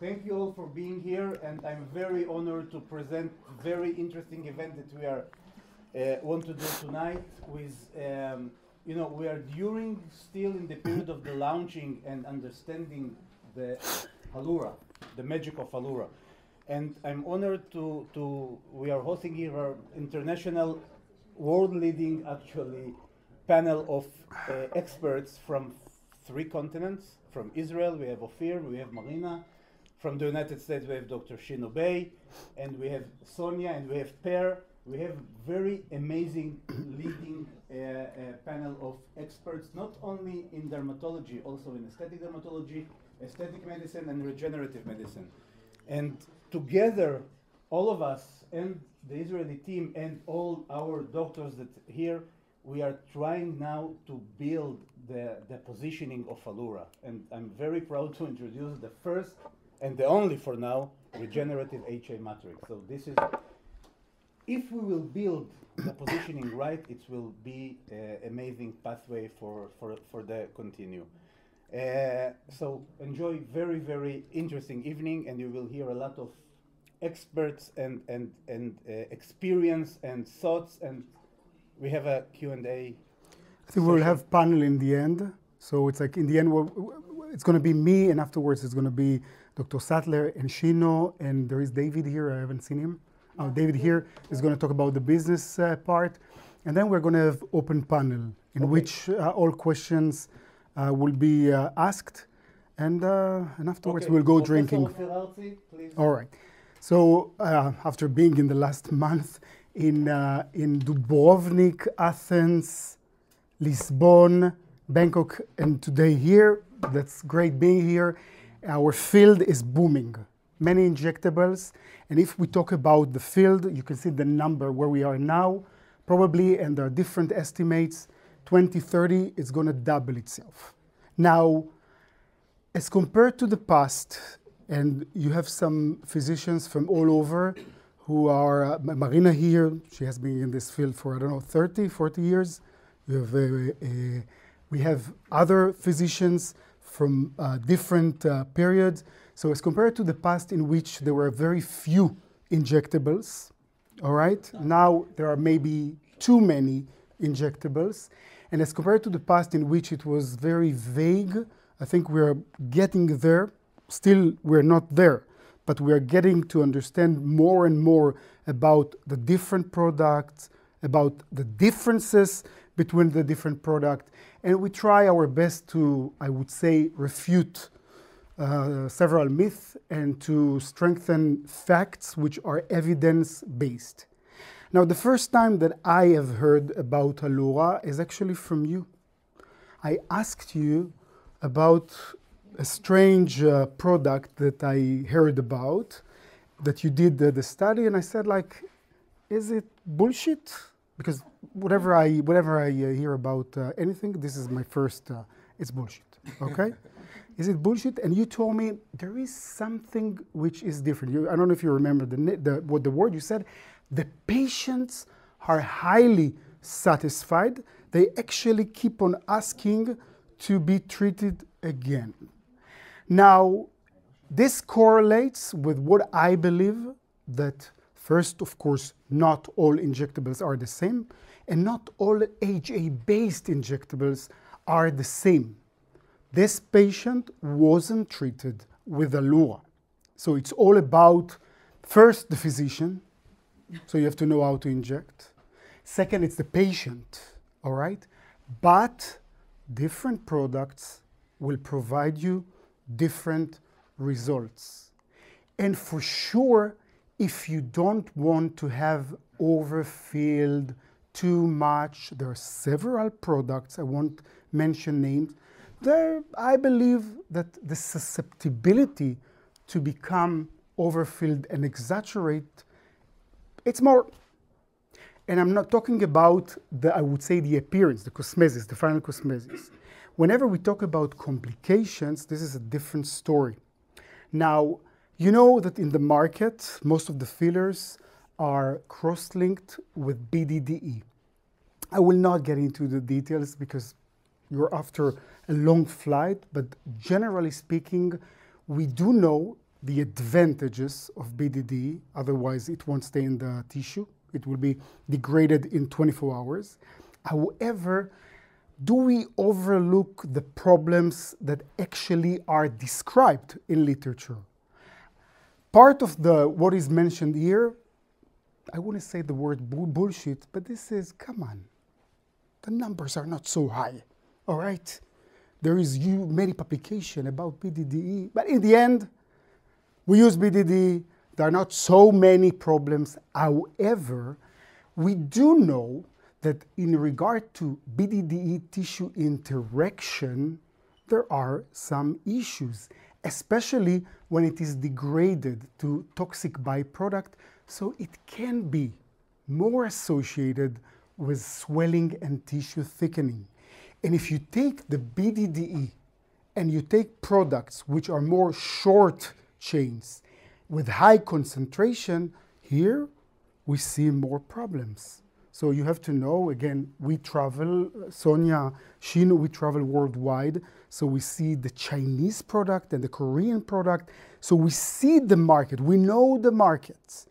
Thank you all for being here, and I'm very honored to present a very interesting event that we are want to do tonight. With we are still in the period of the launching and understanding the Halura, the magic of Halura, and I'm honored we are hosting here our international, world-leading actually panel of experts from 3 continents. From Israel, we have Ophir, we have Marina. From the United States, we have Dr. Shino Bey, and we have Sonia, and we have Per. We have very amazing leading panel of experts, not only in dermatology, also in aesthetic dermatology, aesthetic medicine, and regenerative medicine. And together, all of us and the Israeli team and all our doctors that here, we are trying now to build the positioning of Halura. And I'm very proud to introduce the first and the only for now regenerative HA matrix. So this is, if we will build the positioning right, it will be an amazing pathway for the continue. So enjoy very, very interesting evening, and you will hear a lot of experts and experience and thoughts, and we have a Q&A. I think we'll have panel in the end. So it's like in the end, it's going to be me, and afterwards it's going to be Dr. Sattler and Shino, and there is David here. I haven't seen him. David here is going to talk about the business part. And then we're going to have open panel in which all questions will be asked. And afterwards we'll go drinking. Artsy, please. All right. So after being in the last month in Dubrovnik, Athens, Lisbon, Bangkok, and today here, that's great being here. Our field is booming, many injectables. And if we talk about the field, you can see the number where we are now, probably, and there are different estimates, 2030, it's going to double itself. Now, as compared to the past, and you have some physicians from all over who are, Marina here, she has been in this field for, I don't know, 30, 40 years. We have other physicians from different periods. So as compared to the past in which there were very few injectables, all right? Now there are maybe too many injectables. And as compared to the past in which it was very vague, I think we're getting there. Still, we're not there, but we're getting to understand more and more about the different products, about the differences between the different products. And we try our best to, I would say, refute several myths and to strengthen facts which are evidence-based. Now, the first time that I have heard about Halura is actually from you. I asked you about a strange product that I heard about, that you did the study, and I said, like, is it bullshit? Because whatever I hear about anything, this is my first, it's bullshit, okay? Is it bullshit? And you told me there is something which is different. I don't know if you remember what the word you said. The patients are highly satisfied. They actually keep on asking to be treated again. Now, this correlates with what I believe, that first, of course, not all injectables are the same, and not all HA-based injectables are the same. This patient wasn't treated with Halura. So it's all about, first, the physician, so you have to know how to inject. Second, it's the patient, all right? But different products will provide you different results. And for sure, if you don't want to have overfilled too much, there are several products, I won't mention names, I believe that the susceptibility to become overfilled and exaggerate, it's more, and I'm not talking about I would say the appearance, the cosmesis, the final cosmesis. Whenever we talk about complications, this is a different story. Now, you know that in the market, most of the fillers are cross-linked with BDDE. I will not get into the details because you're after a long flight, but generally speaking, we do know the advantages of BDD, otherwise it won't stay in the tissue. It will be degraded in 24 hours. However, do we overlook the problems that actually are described in literature? Part of what is mentioned here, I wouldn't say the word bullshit, but this is, come on, the numbers are not so high, all right? There is many publications about BDDE, but in the end, we use BDD. There are not so many problems. However, we do know that in regard to BDDE tissue interaction, there are some issues, especially when it is degraded to toxic byproduct, so it can be more associated with swelling and tissue thickening. And if you take the BDDE and you take products which are more short chains with high concentration, here we see more problems. So you have to know, again, we travel, Sonia, Shino, we travel worldwide. So we see the Chinese product and the Korean product. So we see the market, we know the markets.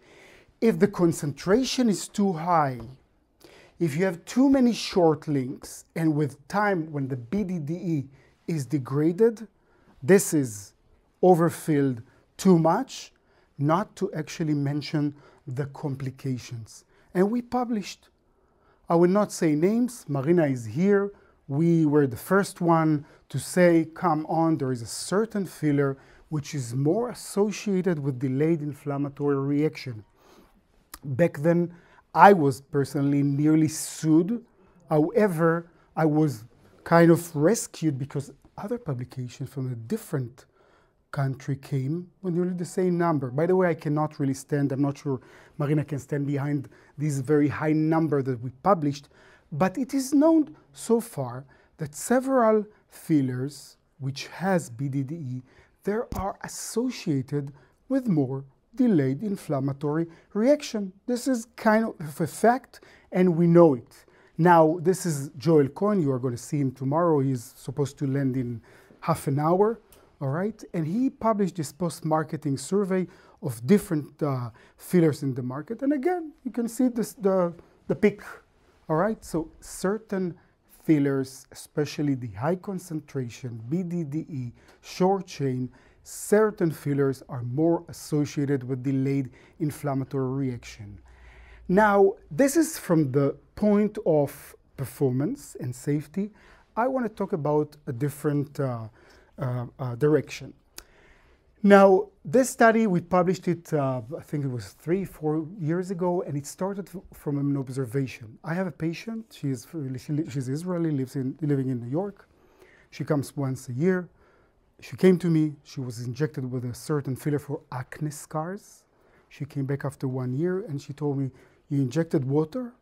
If the concentration is too high, if you have too many short links, and with time when the BDDE is degraded, this is overfilled too much, not to actually mention the complications. And we published. I will not say names, Marina is here. We were the first one to say, come on, there is a certain filler which is more associated with delayed inflammatory reaction. Back then, I was personally nearly sued. However, I was kind of rescued because other publications from a different country came with nearly the same number. By the way, I cannot really stand, I'm not sure Marina can stand behind this very high number that we published, but it is known so far that several fillers which has BDDE, they are associated with more delayed inflammatory reaction. This is kind of a fact, and we know it. Now, this is Joel Cohen. You are going to see him tomorrow. He's supposed to land in half an hour, all right? And he published this post-marketing survey of different fillers in the market. And again, you can see this, the peak, all right? So certain fillers, especially the high concentration, BDDE, short chain, certain fillers are more associated with delayed inflammatory reaction. Now, this is from the point of performance and safety. I want to talk about a different direction. Now, this study, we published it, I think it was 3-4 years ago, and it started from an observation. I have a patient, she's Israeli, living in New York. She comes once a year. She came to me, she was injected with a certain filler for acne scars. She came back after 1 year and she told me, you injected water?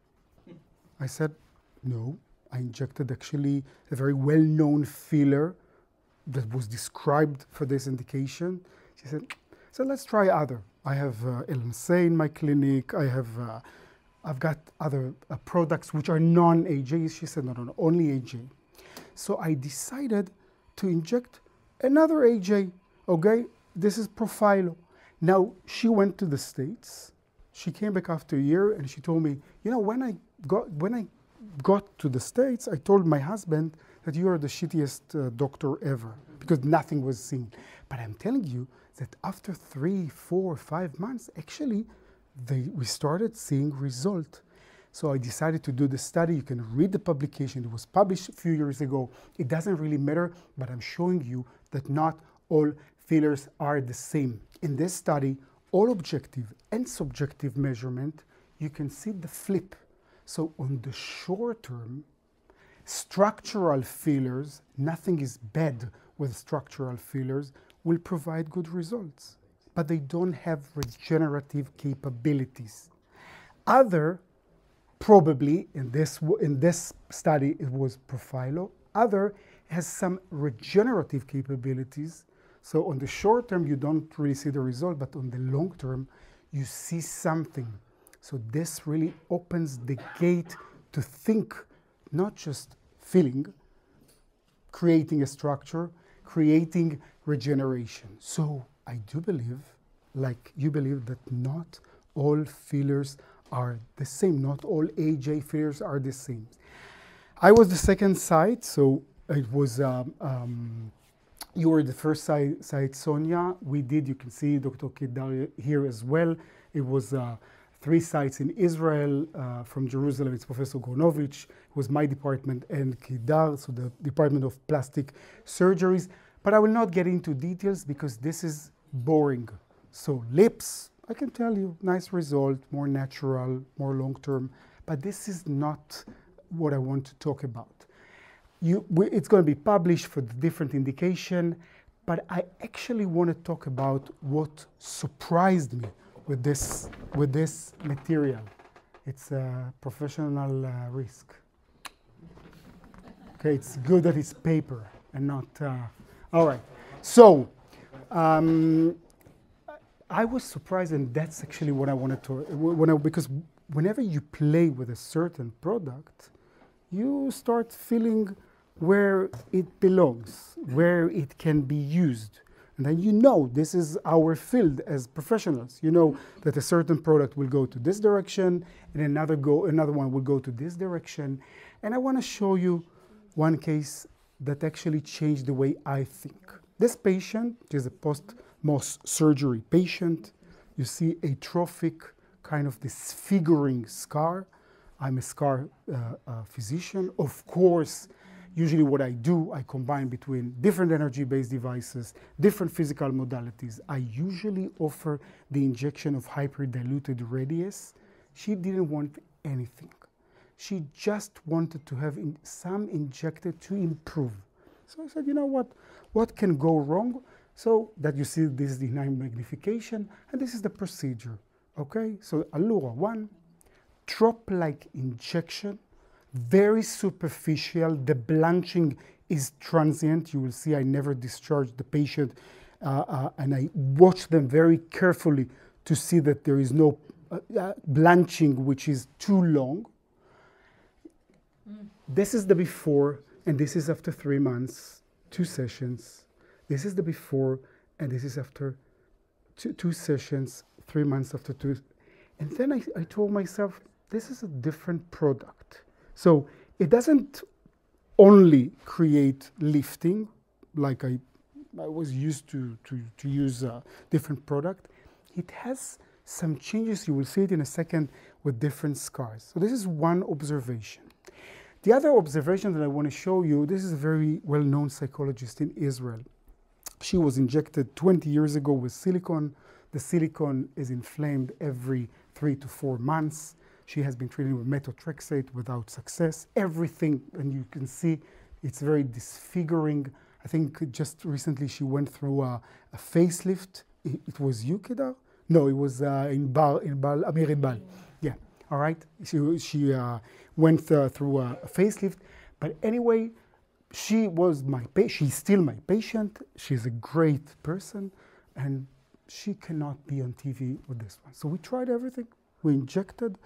I said, no, I injected actually a very well-known filler that was described for this indication. She said, so let's try other. I have LMC in my clinic, I've got other products which are non-AJ. She said, no, only AJ. So I decided to inject another AJ, okay? This is Profilo. Now, she went to the States. She came back after a year and she told me, you know, when I got to the States, I told my husband that you are the shittiest doctor ever because nothing was seen. But I'm telling you that after 3, 4, 5 months, actually, we started seeing result. So I decided to do the study. You can read the publication. It was published a few years ago. It doesn't really matter, but I'm showing you that not all fillers are the same. In this study, all objective and subjective measurement, you can see the flip. So on the short term, structural fillers, nothing is bad with structural fillers, will provide good results, but they don't have regenerative capabilities. Other, probably in this study, it was Profilo. Other has some regenerative capabilities. So on the short term, you don't really see the result, but on the long term, you see something. So this really opens the gate to think, not just filling, creating a structure, creating regeneration. So I do believe, like you believe, that not all fillers are the same. Not all AJ fillers are the same. I was the second site, so it was, you were the first site, Sonia. We did, you can see Dr. Kedar here as well. It was 3 sites in Israel. From Jerusalem, it's Professor Gornovich. It was my department, and Kedar, so the Department of Plastic Surgeries. But I will not get into details because this is boring. So lips, I can tell you, nice result, more natural, more long-term. But this is not what I want to talk about. It's going to be published for the different indication, but I actually want to talk about what surprised me with this material. It's a professional risk. Okay, it's good that it's paper and not. All right. So I was surprised, and that's actually what I wanted to. Because whenever you play with a certain product, you start feeling where it belongs, where it can be used. And then you know this is our field as professionals. You know that a certain product will go to this direction and another one will go to this direction. And I want to show you one case that actually changed the way I think. This patient is a post-Moss surgery patient. You see atrophic, kind of disfiguring scar. I'm a scar physician. Of course, usually what I do, I combine between different energy-based devices, different physical modalities. I usually offer the injection of hyperdiluted radius. She didn't want anything. She just wanted to have some injected to improve. So I said, you know what can go wrong? So that you see this is the high magnification, and this is the procedure, okay? So Allura 1, drop-like injection, very superficial. The blanching is transient. You will see I never discharged the patient, and I watch them very carefully to see that there is no blanching which is too long. This is the before, and this is after 3 months, 2 sessions. This is the before, and this is after two sessions, 3 months after 2. And then I told myself, this is a different product. So it doesn't only create lifting, like I was used to use a different product. It has some changes. You will see it in a second with different scars. So this is one observation. The other observation that I want to show you, this is a very well-known psychologist in Israel. She was injected 20 years ago with silicone. The silicone is inflamed every 3 to 4 months. She has been treated with methotrexate without success. Everything, and you can see it's very disfiguring. I think just recently she went through a facelift. It was you, Kedar? No, it was in Amir Bal. Yeah, all right. She went through a facelift. But anyway, she was my patient. She's still my patient. She's a great person, and she cannot be on TV with this one. So we tried everything. We injected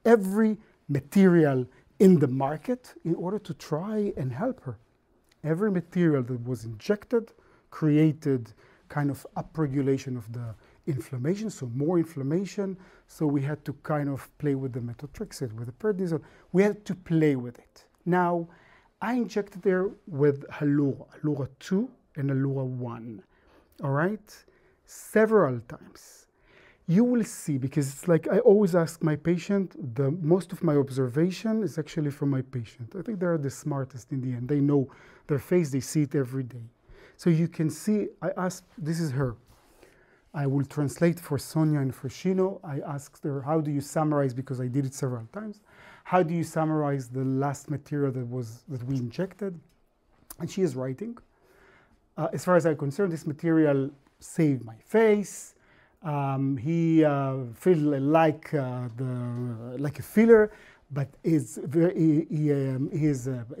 every material in the market in order to try and help her. Every material that was injected created kind of upregulation of the inflammation, so more inflammation. So we had to kind of play with the methotrexate, with the prednisone. We had to play with it. Now, I injected her with Allura 2 and Allura 1, all right? Several times. You will see, because it's like I always ask my patient, most of my observation is actually from my patient. I think they're the smartest in the end. They know their face, they see it every day. So you can see, I asked, this is her. I will translate for Sonia and for Shino. I asked her, how do you summarize, because I did it several times, how do you summarize the last material that we injected? And she is writing. As far as I'm concerned, this material saved my face. He feels like a filler, but he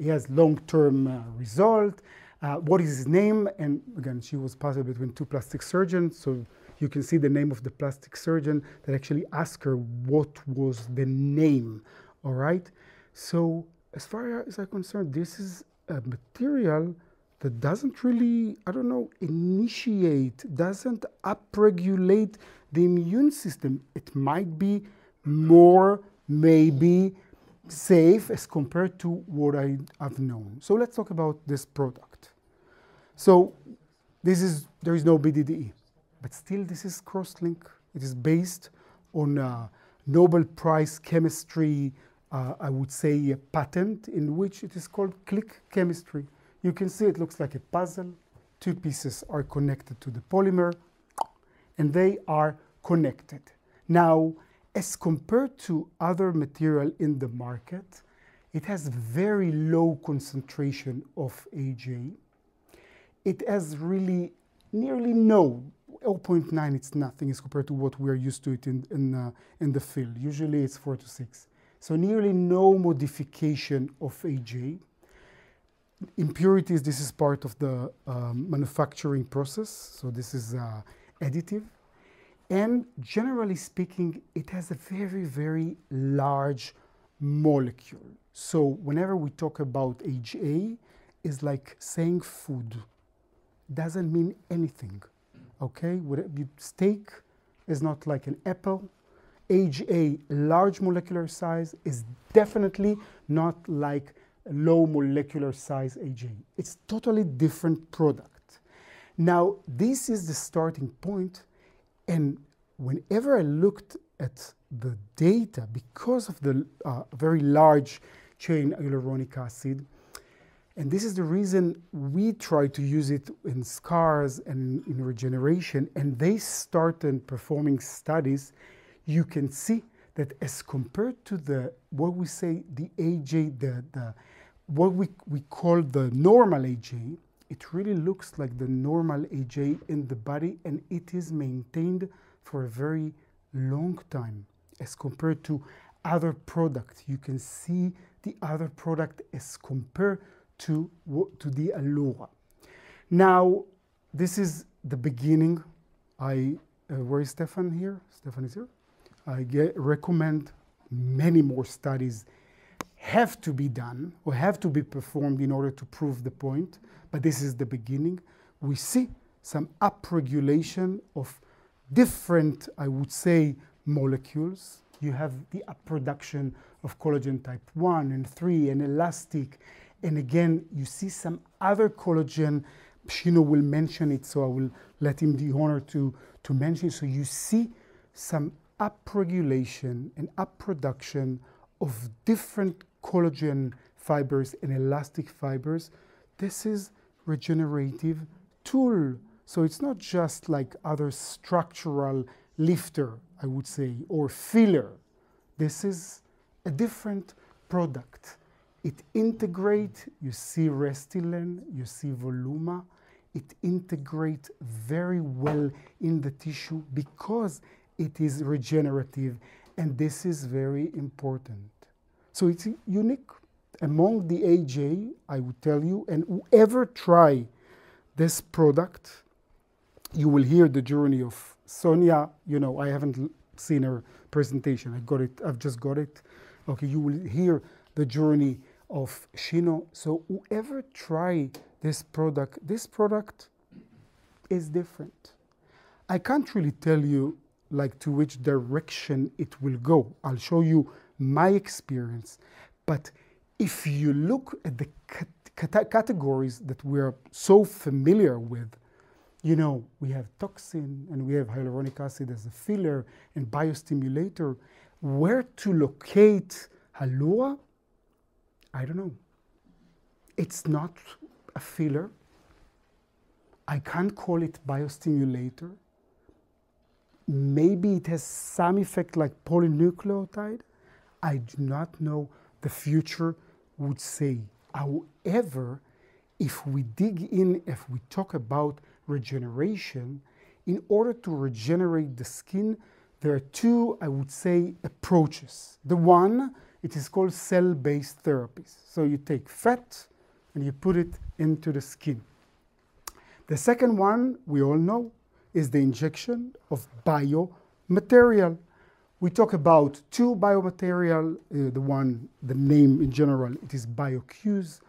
has long-term result. What is his name? And again, she was passed between 2 plastic surgeons, so you can see the name of the plastic surgeon that actually asked her what was the name, all right? So as far as I'm concerned, this is a material that doesn't really, I don't know, initiate, doesn't upregulate the immune system. It might be more, maybe, safe as compared to what I've known. So let's talk about this product. So there is no BDDE, but still this is cross-link. It is based on Nobel Prize chemistry, I would say a patent in which it is called click chemistry. You can see it looks like a puzzle. Two pieces are connected to the polymer and they are connected. Now, as compared to other material in the market, it has very low concentration of AJ. It has really nearly no, 0.9, it's nothing as compared to what we're used to it in the field. Usually it's 4 to 6. So nearly no modification of AJ. Impurities, this is part of the manufacturing process. So this is additive. And generally speaking, it has a very, very large molecule. So whenever we talk about AJ, it's like saying food. Doesn't mean anything, okay? Steak is not like an apple. AJ, large molecular size, is definitely not like low molecular size AJ. It's totally different product. Now, this is the starting point, and whenever I looked at the data, because of the very large chain hyaluronic acid, and this is the reason we try to use it in scars and in regeneration, and they started performing studies, you can see that as compared to what we say the AJ, what we call the normal AJ, it really looks like the normal AJ in the body, and it is maintained for a very long time as compared to other products. You can see the other product as compared to the Allura. Now, this is the beginning. Where is Stefan here? Stefan is here. I recommend many more studies have to be done or have to be performed in order to prove the point, but this is the beginning. We see some upregulation of different, I would say, molecules. You have the upproduction of collagen type 1 and 3 and elastic. And again, you see some other collagen. Shino will mention it, so I will let him the honor to mention it. So you see some upregulation and upproduction of different collagen fibers and elastic fibers. This is regenerative tool. So it's not just like other structural lifter, I would say, or filler. This is a different product. It integrates, you see Restylane, you see Voluma. It integrates very well in the tissue because it is regenerative, and this is very important. So it's unique among the AJ, I would tell you, and whoever try this product, you will hear the journey of Sonia. You know, I haven't seen her presentation. I got it, I've just got it. Okay, you will hear the journey of Shino. So whoever try this product is different. I can't really tell you like to which direction it will go. I'll show you my experience. But if you look at the categories that we're so familiar with, you know, we have toxin and we have hyaluronic acid as a filler and biostimulator. Where to locate Allura? I don't know. It's not a filler. I can't call it biostimulator. Maybe it has some effect like polynucleotide. I do not know. The future would say. However, if we dig in, if we talk about regeneration, in order to regenerate the skin, there are two, I would say, approaches. The one, it is called cell-based therapies. So you take fat and you put it into the skin. The second one, we all know, is the injection of biomaterial. We talk about two biomaterial, the name in general, it is BioQs.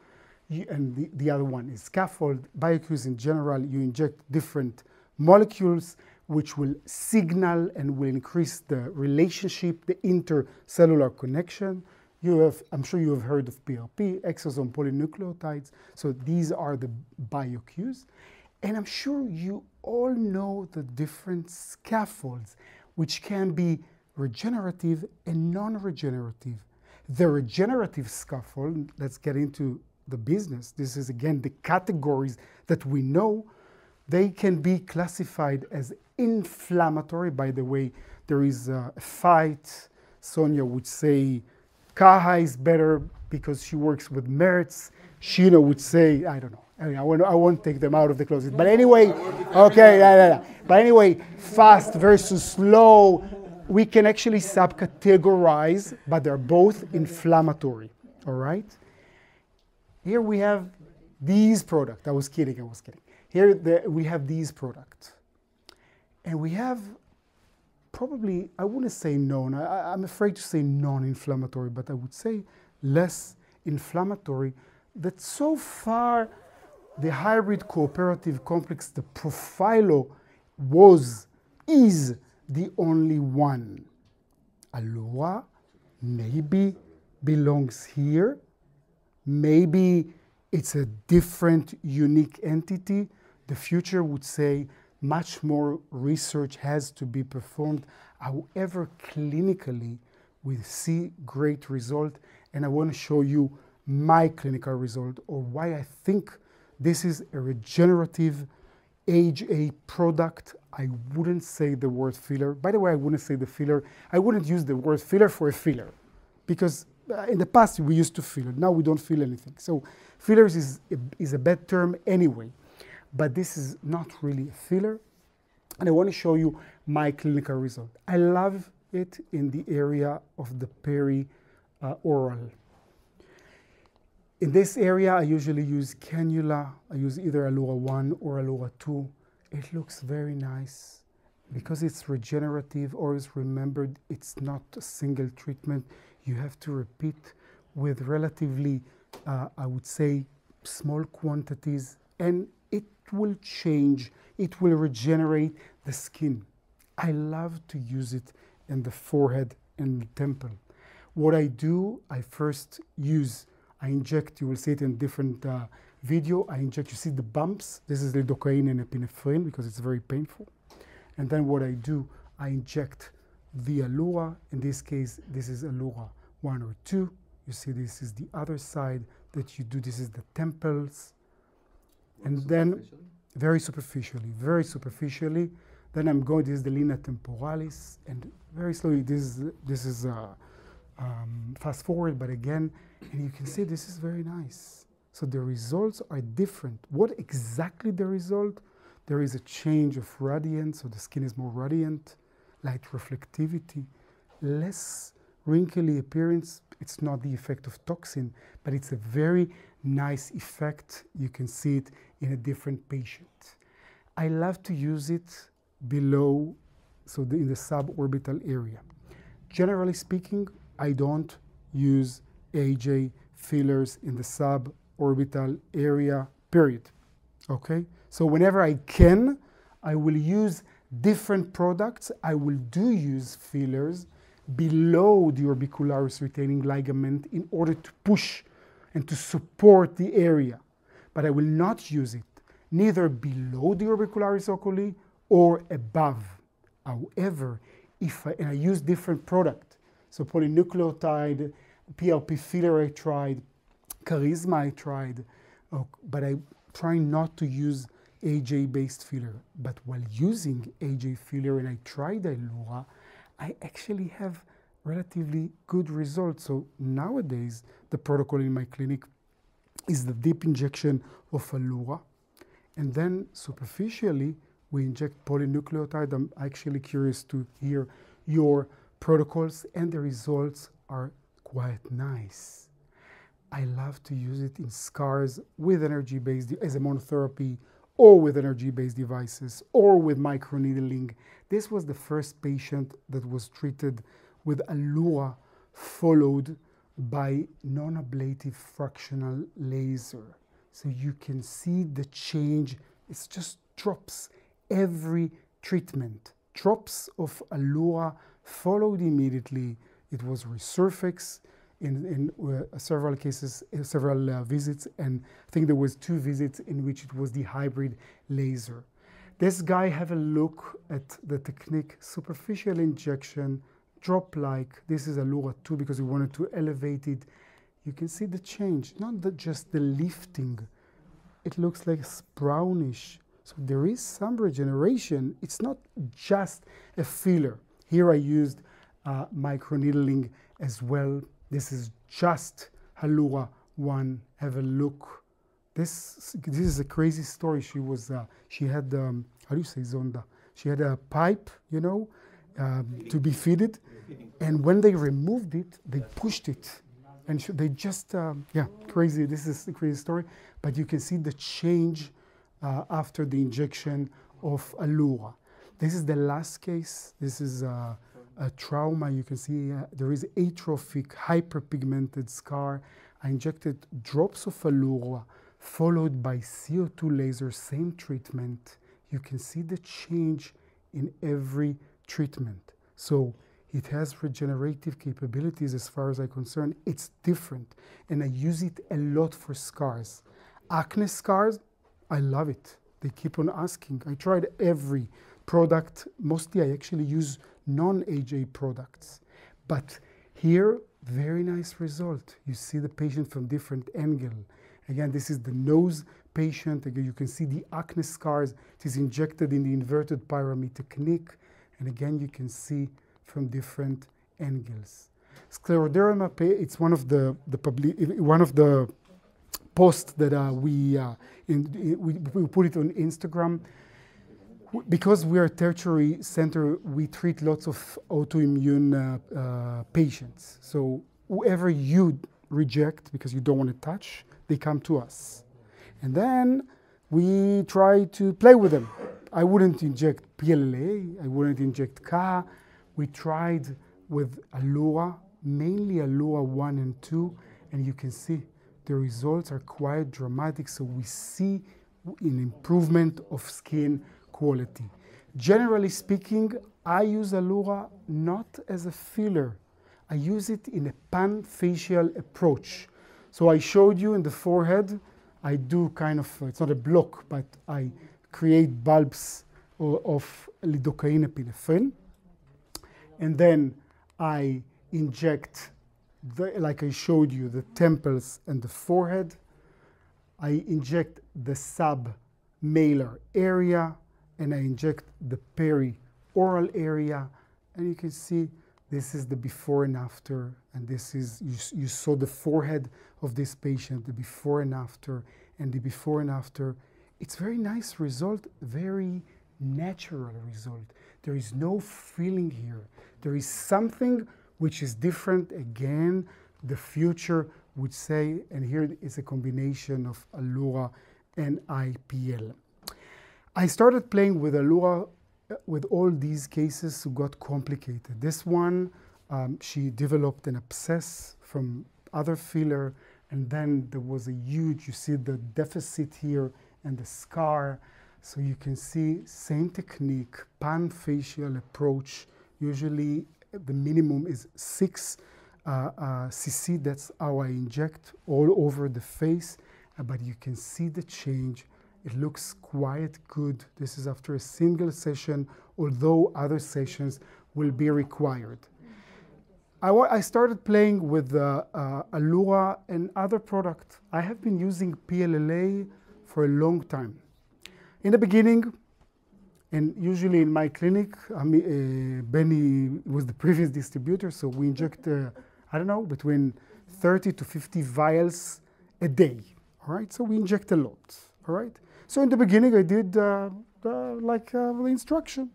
and the other one is scaffold. BioQs in general, you inject different molecules which will signal and will increase the relationship, the intercellular connection. I'm sure you have heard of PRP, exosome polynucleotides. So these are the BioQs. And I'm sure you all know the different scaffolds, which can be regenerative and non-regenerative. The regenerative scaffold, let's get into the business. This is again the categories that we know. They can be classified as inflammatory. By the way, there is a fight. Sonia would say Kaha is better because she works with Mertz. Sheena would say, I don't know. I won't take them out of the closet. But anyway, okay, But anyway, fast versus slow, we can actually subcategorize, but they're both inflammatory, all right? Here we have these products. I was kidding. Here we have these products. And we have probably, I wouldn't say known, I'm afraid to say non-inflammatory, but I would say less inflammatory, that so far the hybrid cooperative complex, the Profilo, is the only one. Allura maybe belongs here. Maybe it's a different, unique entity. The future would say much more research has to be performed. However, clinically, we see great result. And I want to show you my clinical result, or why I think this is a regenerative AHA product. I wouldn't say the word filler. By the way, I wouldn't say the filler. I wouldn't use the word filler for a filler, because in the past we used to fill. Now we don't feel anything. So fillers is a bad term anyway, but this is not really a filler. And I want to show you my clinical result. I love it in the area of the peri-oral. In this area, I usually use cannula. I use either Allura 1 or Allura 2. It looks very nice. Because it's regenerative, always remembered, it's not a single treatment. You have to repeat with relatively, I would say, small quantities, and it will change. It will regenerate the skin. I love to use it in the forehead and the temple. What I do, I first use, I inject, you will see it in different video, I inject, you see the bumps, this is lidocaine and epinephrine because it's very painful. And then what I do, I inject the Allura. In this case, this is Allura 1 or 2. You see this is the other side that you do, this is the temples. And then, very superficially, then I'm going, this is the linea temporalis, and very slowly, this is fast forward, but again, and you can see this is very nice. So the results are different. What exactly the result? There is a change of radiance, so the skin is more radiant, light reflectivity, less wrinkly appearance. It's not the effect of toxin, but it's a very nice effect. You can see it in a different patient. I love to use it below, so in the suborbital area. Generally speaking, I don't use AJ fillers in the suborbital area, period. Okay? So whenever I can, I will use different products. I will use fillers below the orbicularis retaining ligament in order to push and to support the area. But I will not use it neither below the orbicularis oculi or above. However, and I use different products. So polynucleotide, PRP filler I tried, Charisma I tried, but I try not to use AJ-based filler. But while using AJ filler, and I tried Allura, I actually have relatively good results. So nowadays, the protocol in my clinic is the deep injection of Allura. And then superficially, we inject polynucleotide. I'm actually curious to hear your protocols, and the results are quite nice. I love to use it in scars with energy-based, as a monotherapy, or with energy-based devices, or with microneedling. This was the first patient that was treated with Allura, followed by non-ablative fractional laser. So you can see the change. It's just drops every treatment. Drops of Allura followed immediately. It was resurfax in several cases, several visits, and I think there was 2 visits in which it was the hybrid laser. This guy, have a look at the technique, superficial injection, drop-like. This is Allura 2 because we wanted to elevate it. You can see the change, not just the lifting. It looks like brownish. So there is some regeneration. It's not just a filler. Here I used microneedling as well. This is just Allura 1. Have a look. This is a crazy story. She had how do you say zonda? She had a pipe, you know, to be fitted, and when they removed it, they pushed it, and they just yeah, crazy. This is a crazy story, but you can see the change after the injection of Allura. This is the last case. This is a trauma. You can see there is atrophic, hyperpigmented scar. I injected drops of Allura, followed by CO2 laser, same treatment. You can see the change in every treatment. So it has regenerative capabilities as far as I'm concerned. It's different, and I use it a lot for scars. Acne scars, I love it. They keep on asking. I tried every product. Mostly I actually use non-HA products. But here, very nice result. You see the patient from different angle. Again, this is the nose patient. Again, you can see the acne scars. It is injected in the inverted pyramid technique. And again, you can see from different angles. Scleroderma, it's one of the posts that we put it on Instagram. Because we are a tertiary center, we treat lots of autoimmune patients. So whoever you reject because you don't want to touch, they come to us. And then we try to play with them. I wouldn't inject PLA, I wouldn't inject CA. We tried with Allura, mainly Allura 1 and 2, and you can see the results are quite dramatic. So we see an improvement of skin quality. Generally speaking, I use Allura not as a filler. I use it in a pan-facial approach. So I showed you in the forehead, I do kind of, it's not a block, but I create bulbs of lidocaine epinephrine. And then I inject, like I showed you, the temples and the forehead. I inject the submalar area, and I inject the peri-oral area. And you can see this is the before and after, and this is, you saw the forehead of this patient, the before and after, and the before and after. It's very nice result, very natural result. There is no feeling here. There is something which is different. Again, the future would say, and here is a combination of Allura and IPL. I started playing with Allura with all these cases who got complicated. This one, she developed an abscess from other filler, and then there was a huge, you see the deficit here and the scar. So you can see same technique, pan-facial approach. Usually the minimum is 6 cc. That's how I inject all over the face, but you can see the change. It looks quite good. This is after a single session, although other sessions will be required. I started playing with Allura and other products. I have been using PLLA for a long time. In the beginning, and usually in my clinic, Benny was the previous distributor, so we inject, I don't know, between 30 to 50 vials a day, all right? So we inject a lot, all right? So in the beginning, I did the instruction,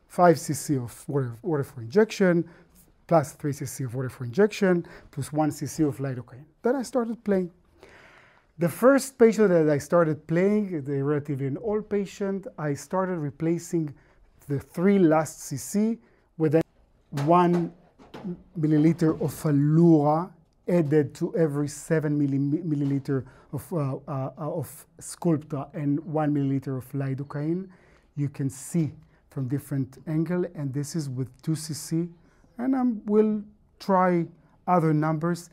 5 cc of water for injection, plus 3 cc of water for injection, plus 1 cc of lidocaine. Then I started playing. The first patient that I started playing, the relatively an old patient, I started replacing the 3 last cc with 1 milliliter of Allura added to every 7 milliliter of Sculptra and 1 milliliter of lidocaine. You can see from different angle, and this is with 2 cc. And I will try other numbers.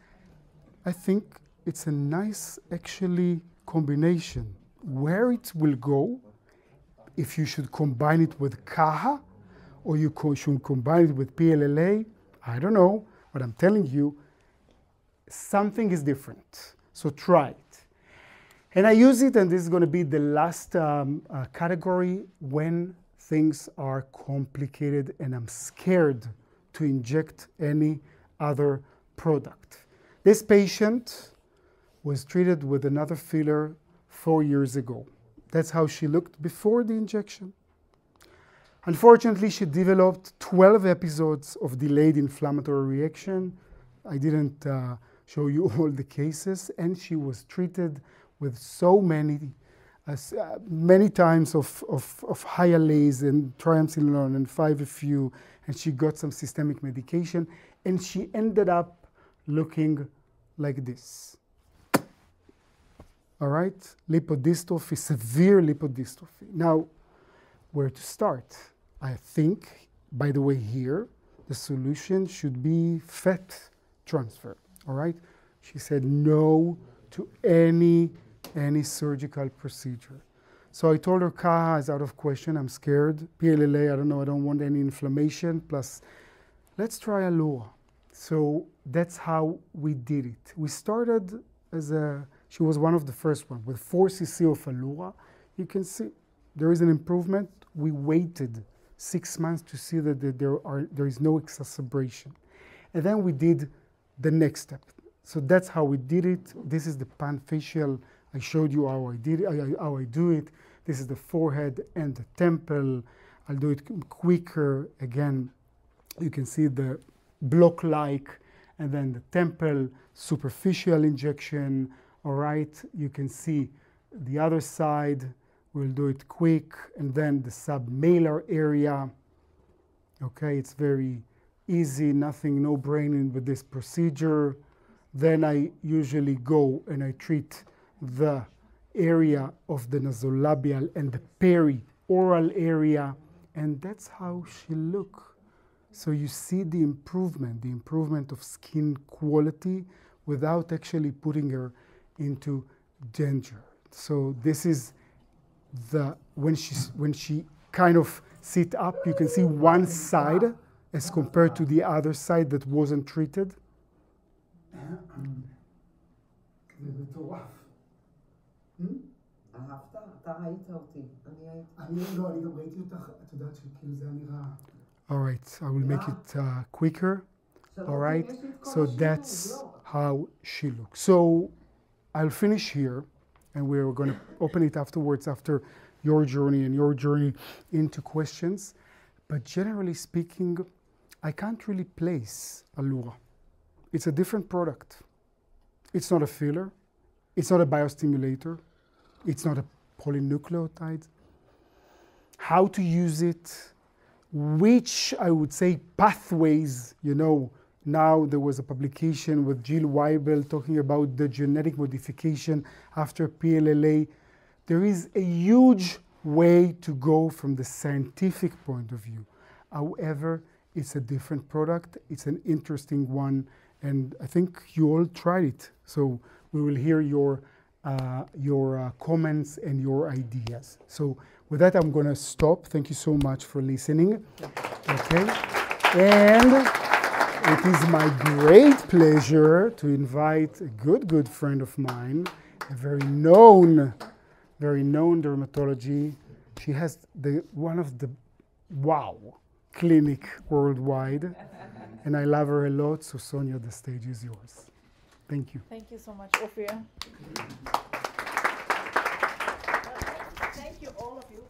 I think it's a nice, actually, combination. Where it will go, if you should combine it with CAHA, or you should combine it with PLLA, I don't know, but I'm telling you, something is different. So try it. And I use it, and this is going to be the last category, when things are complicated and I'm scared to inject any other product. This patient was treated with another filler 4 years ago. That's how she looked before the injection. Unfortunately, she developed 12 episodes of delayed inflammatory reaction. I didn't show you all the cases, and she was treated with so many times of Hyalase and triamcinolone and 5-FU, and she got some systemic medication, and she ended up looking like this. All right, lipodystrophy, severe lipodystrophy. Now, where to start? I think, by the way, here, the solution should be fat transfer, all right? She said no to any surgical procedure. So I told her CAHA is out of question, I'm scared. PLLA, I don't know, I don't want any inflammation, plus let's try Allura. So that's how we did it. We started she was one of the first ones, with 4 cc of Allura. You can see there is an improvement. We waited 6 months to see that there is no exacerbation. And then we did the next step. So that's how we did it. This is the panfacial. I showed you how I do it. This is the forehead and the temple. I'll do it quicker. Again, you can see the block-like, and then the temple, superficial injection. All right, you can see the other side. We'll do it quick, and then the submalar area. Okay, it's very easy, nothing, no braining with this procedure. Then I usually go and I treat the area of the nasolabial and the peri-oral area, and that's how she look. So you see the improvement of skin quality without actually putting her into danger. So this is when she kind of sit up, you can see one side as compared to the other side that wasn't treated. זה מטורף. אהבת? אתה ראית אותי. אני לא, אני גם ראיתי אותך, את יודעת שכאילו זה נראה... All right, I will make it quicker. All right, so that's how she looks. So I'll finish here, and we're going to open it afterwards after your journey and your journey into questions. But generally speaking, I can't really place Allura. It's a different product. It's not a filler. It's not a biostimulator. It's not a polynucleotide. How to use it, which I would say pathways, you know, now there was a publication with Jill Weibel talking about the genetic modification after PLLA. There is a huge way to go from the scientific point of view. However, it's a different product. It's an interesting one, and I think you all tried it. So we will hear your comments and your ideas. So with that, I'm going to stop. Thank you so much for listening. Okay, and it is my great pleasure to invite a good friend of mine, a very known dermatology. She has one of the clinic worldwide, and I love her a lot. So Sonia, the stage is yours. Thank you. Thank you so much, Ophir. Thank you, all of you.